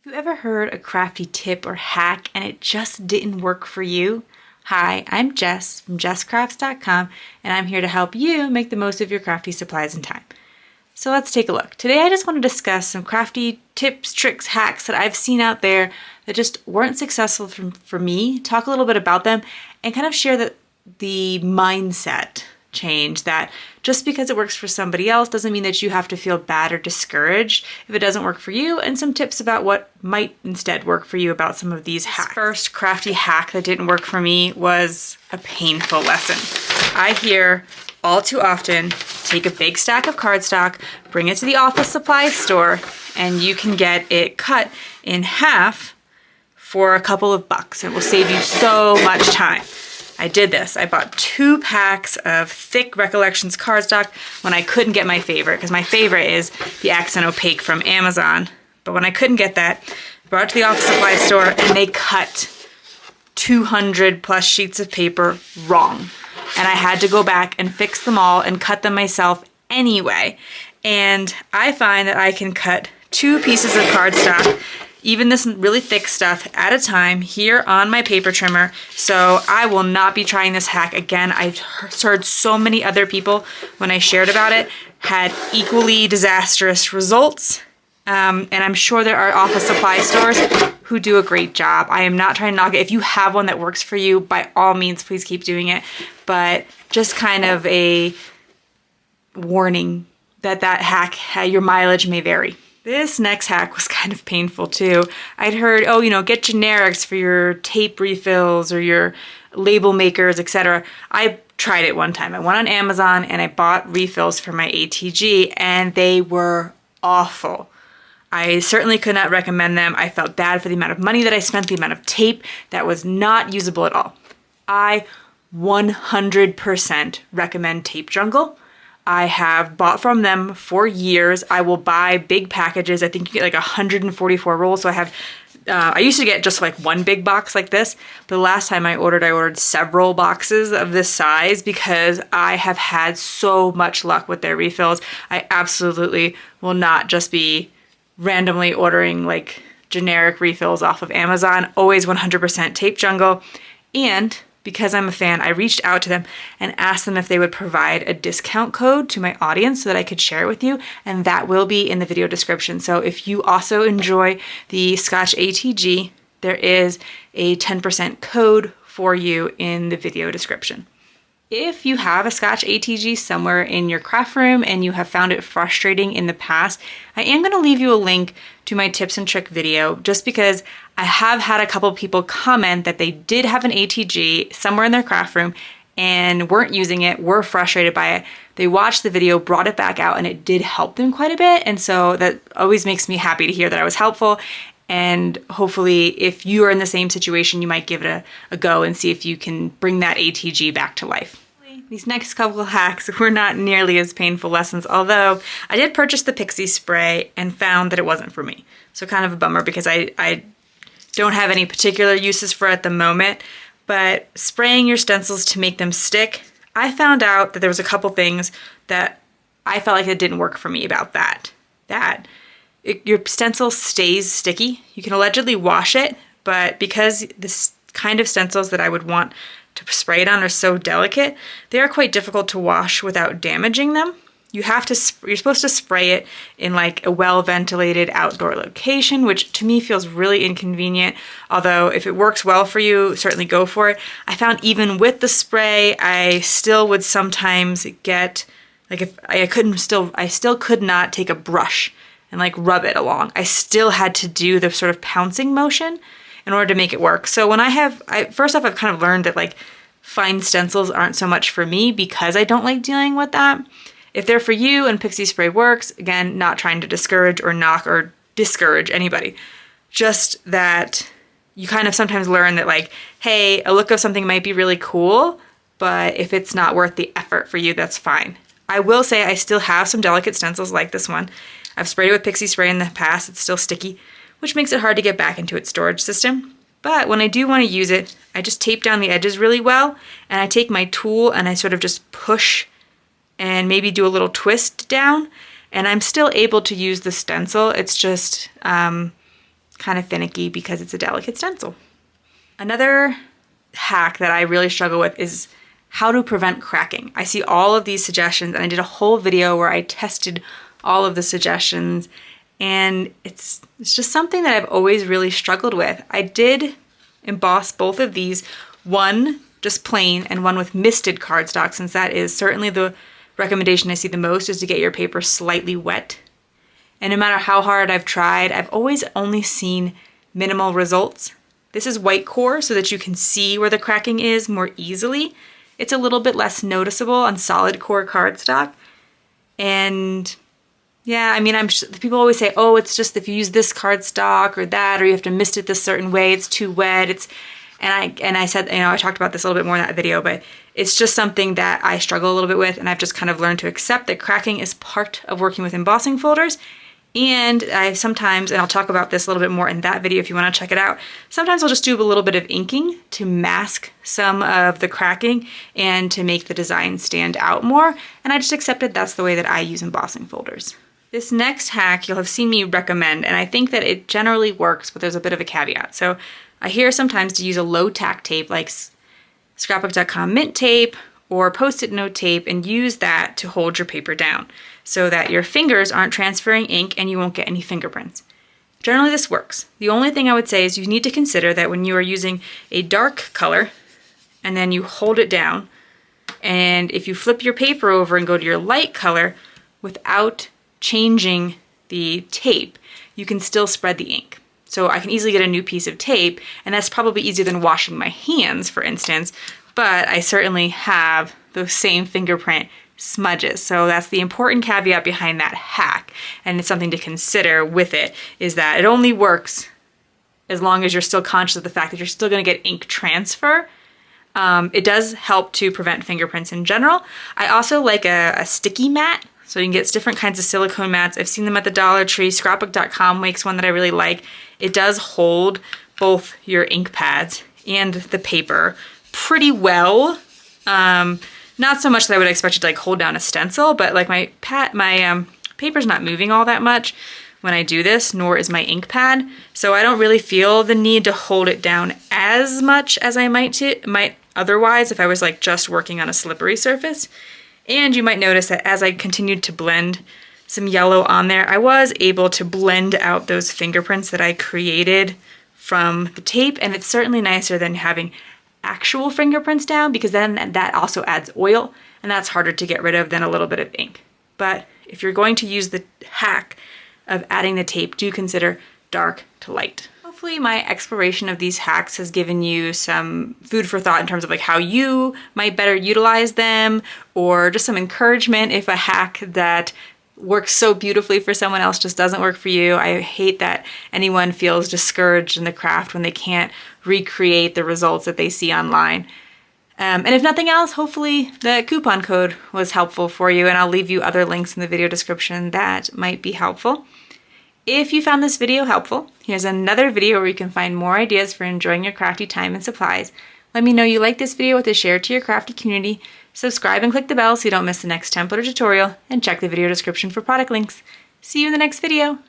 Have you ever heard a crafty tip or hack and it just didn't work for you? Hi, I'm Jess from jesscrafts.com and I'm here to help you make the most of your crafty supplies and time. So let's take a look. Today I just want to discuss some crafty tips, tricks, hacks that I've seen out there that just weren't successful for me, talk a little bit about them, and kind of share the mindset change that just because it works for somebody else doesn't mean that you have to feel bad or discouraged if it doesn't work for you, and some tips about what might instead work for you about some of these hacks. First crafty hack that didn't work for me was a painful lesson. I hear all too often, take a big stack of cardstock, bring it to the office supply store, and you can get it cut in half for a couple of bucks. It will save you so much time. I did this. I bought 2 packs of thick Recollections cardstock when I couldn't get my favorite, because my favorite is the Accent Opaque from Amazon. But when I couldn't get that, I brought it to the office supply store and they cut 200 plus sheets of paper wrong. And I had to go back and fix them all and cut them myself anyway. And I find that I can cut 2 pieces of cardstock, even this really thick stuff, at a time here on my paper trimmer. So I will not be trying this hack again. I've heard so many other people, when I shared about it, had equally disastrous results. And I'm sure there are office supply stores who do a great job. I am not trying to knock it. If you have one that works for you, by all means, please keep doing it. But just kind of a warning that hack, your mileage may vary. This next hack was kind of painful too. I'd heard, get generics for your tape refills or your label makers, etc. I tried it one time. I went on Amazon and I bought refills for my ATG and they were awful. I certainly could not recommend them. I felt bad for the amount of money that I spent, the amount of tape that was not usable at all. I 100% recommend Tape Jungle. I have bought from them for years. I will buy big packages. I think you get like 144 rolls. So I used to get just like one big box like this. But the last time I ordered several boxes of this size because I have had so much luck with their refills. I absolutely will not just be randomly ordering like generic refills off of Amazon. Always 100% Tape Jungle. And because I'm a fan, I reached out to them and asked them if they would provide a discount code to my audience so that I could share it with you, and that will be in the video description. So if you also enjoy the Scotch ATG, there is a 10% code for you in the video description. If you have a Scotch ATG somewhere in your craft room and you have found it frustrating in the past, I am going to leave you a link to my tips and trick video just because I have had a couple people comment that they did have an ATG somewhere in their craft room and weren't using it, were frustrated by it. They watched the video, brought it back out, and it did help them quite a bit. And so that always makes me happy to hear that I was helpful. And hopefully if you are in the same situation, you might give it a go and see if you can bring that ATG back to life. These next couple of hacks were not nearly as painful lessons, although I did purchase the pixie spray and found that it wasn't for me. So kind of a bummer because I don't have any particular uses for it at the moment, but spraying your stencils to make them stick, I found out that there was a couple things that I felt like it didn't work for me about that. Your stencil stays sticky. You can allegedly wash it, but because this kind of stencils that I would want to spray it on are so delicate, they are quite difficult to wash without damaging them. You're supposed to spray it in like a well-ventilated outdoor location, which to me feels really inconvenient. Although if it works well for you, certainly go for it. I found even with the spray, I still would sometimes get, like if I still could not take a brush and like rub it along. I still had to do the sort of pouncing motion in order to make it work. So when first off, I've kind of learned that like fine stencils aren't so much for me because I don't like dealing with that. If they're for you and pixie spray works, again, not trying to discourage or knock or discourage anybody. Just that you kind of sometimes learn that like, hey, a look of something might be really cool, but if it's not worth the effort for you, that's fine. I will say I still have some delicate stencils like this one. I've sprayed it with pixie spray in the past. It's still sticky, which makes it hard to get back into its storage system. But when I do want to use it, I just tape down the edges really well, and I take my tool and I sort of just push and maybe do a little twist down, and I'm still able to use the stencil. It's just kind of finicky because it's a delicate stencil. Another hack that I really struggle with is how to prevent cracking. I see all of these suggestions and I did a whole video where I tested all of the suggestions, and it's just something that I've always really struggled with. I did emboss both of these, one just plain and one with misted cardstock, since that is certainly the recommendation I see the most, is to get your paper slightly wet. And no matter how hard I've tried, I've always only seen minimal results. This is white core so that you can see where the cracking is more easily. It's a little bit less noticeable on solid core cardstock. And yeah, I mean, people always say, oh, it's just if you use this cardstock or that, or you have to mist it this certain way, it's too wet. And I said, I talked about this a little bit more in that video, but it's just something that I struggle a little bit with, and I've just kind of learned to accept that cracking is part of working with embossing folders. And I sometimes, and I'll talk about this a little bit more in that video if you want to check it out, sometimes I'll just do a little bit of inking to mask some of the cracking and to make the design stand out more. And I just accepted that's the way that I use embossing folders. This next hack you'll have seen me recommend, and I think that it generally works, but there's a bit of a caveat. So I hear sometimes to use a low tack tape like scrapbook.com mint tape or post-it note tape and use that to hold your paper down so that your fingers aren't transferring ink and you won't get any fingerprints. Generally this works. The only thing I would say is you need to consider that when you are using a dark color and then you hold it down, and if you flip your paper over and go to your light color without changing the tape, you can still spread the ink. So I can easily get a new piece of tape, and that's probably easier than washing my hands, for instance, but I certainly have those same fingerprint smudges. So that's the important caveat behind that hack, and it's something to consider with it, is that it only works as long as you're still conscious of the fact that you're still going to get ink transfer. It does help to prevent fingerprints in general. I also like a sticky mat. So you can get different kinds of silicone mats. I've seen them at the Dollar Tree. Scrapbook.com makes one that I really like. It does hold both your ink pads and the paper pretty well. Not so much that I would expect you to like hold down a stencil, but like my paper's not moving all that much when I do this, nor is my ink pad. So I don't really feel the need to hold it down as much as I might otherwise if I was like just working on a slippery surface. And you might notice that as I continued to blend some yellow on there, I was able to blend out those fingerprints that I created from the tape, and it's certainly nicer than having actual fingerprints down, because then that also adds oil, and that's harder to get rid of than a little bit of ink. But if you're going to use the hack of adding the tape, do consider dark to light. Hopefully my exploration of these hacks has given you some food for thought in terms of like how you might better utilize them, or just some encouragement if a hack that works so beautifully for someone else just doesn't work for you. I hate that anyone feels discouraged in the craft when they can't recreate the results that they see online. And if nothing else, hopefully the coupon code was helpful for you, and I'll leave you other links in the video description that might be helpful. If you found this video helpful, here's another video where you can find more ideas for enjoying your crafty time and supplies. Let me know you like this video with a share to your crafty community. Subscribe and click the bell so you don't miss the next template or tutorial, and check the video description for product links. See you in the next video.